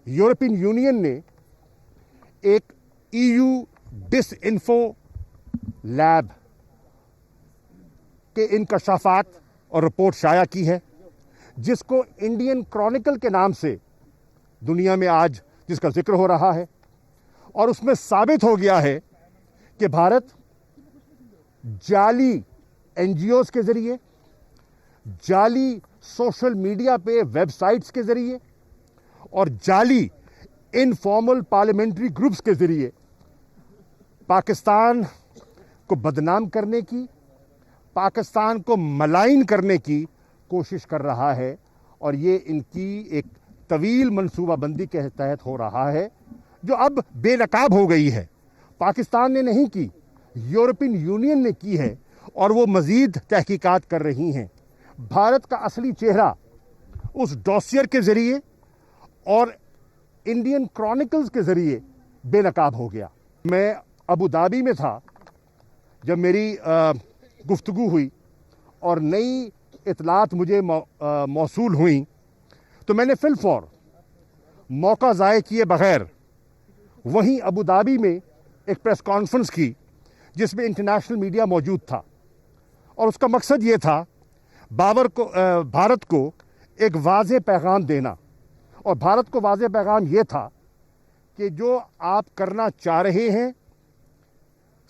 European union ने एक EU डिसइंफो lab के इंकशाफात और रिपोर्ट शाया की है, जिसको इंडियन क्रॉनिकल के नाम से दुनिया में आज जिसका जिक्र हो रहा है। और उसमें साबित हो गया है कि भारत जाली एनजीओज के जरिए, जाली सोशल मीडिया पे वेबसाइट्स के जरिए और जाली इनफॉर्मल पार्लियामेंट्री ग्रुप्स के जरिए पाकिस्तान को बदनाम करने की, पाकिस्तान को मलाइन करने की कोशिश कर रहा है। और ये इनकी एक तवील मनसूबाबंदी के तहत हो रहा है, जो अब बेनकाब हो गई है। पाकिस्तान ने नहीं की, यूरोपियन यूनियन ने की है और वो मज़ीद तहकीकात कर रही हैं। भारत का असली चेहरा उस डॉसियर के ज़रिए और इंडियन क्रॉनिकल्स के ज़रिए बेनकाब हो गया। मैं अबू धाबी में था जब मेरी गुफ्तगू हुई और नई इतलात मुझे मौसूल हुई, तो मैंने फिलफौर मौका ज़ाय किए बग़ैर वहीं अबू धाबी में एक प्रेस कॉन्फ्रेंस की, जिसमें इंटरनेशनल मीडिया मौजूद था। और उसका मकसद ये था भारत को एक वाज़ेह पैगाम देना। और भारत को वाज़ेह पैगाम ये था कि जो आप करना चाह रहे हैं,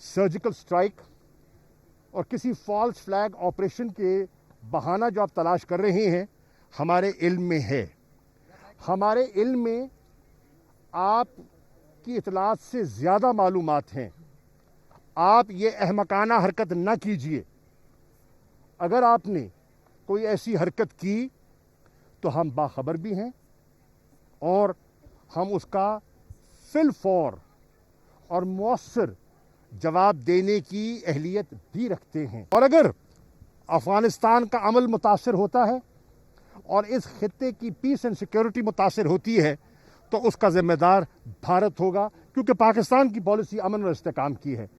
सर्जिकल स्ट्राइक और किसी फॉल्स फ्लैग ऑपरेशन के बहाना जो आप तलाश कर रहे हैं, हमारे इल्म में है। हमारे इल्म में आपकी इतलात से ज़्यादा मालूमात हैं। आप ये अहमकाना हरकत न कीजिए। अगर आपने कोई ऐसी हरकत की तो हम बाखबर भी हैं और हम उसका फिलफौर और मौसर जवाब देने की अहलियत भी रखते हैं। और अगर अफ़गानिस्तान का अमल मुतासर होता है और इस खित्ते की पीस एंड सिक्योरिटी मुतासर होती है, तो उसका ज़िम्मेदार भारत होगा, क्योंकि पाकिस्तान की पॉलिसी अमन और इस्तेहकाम की है।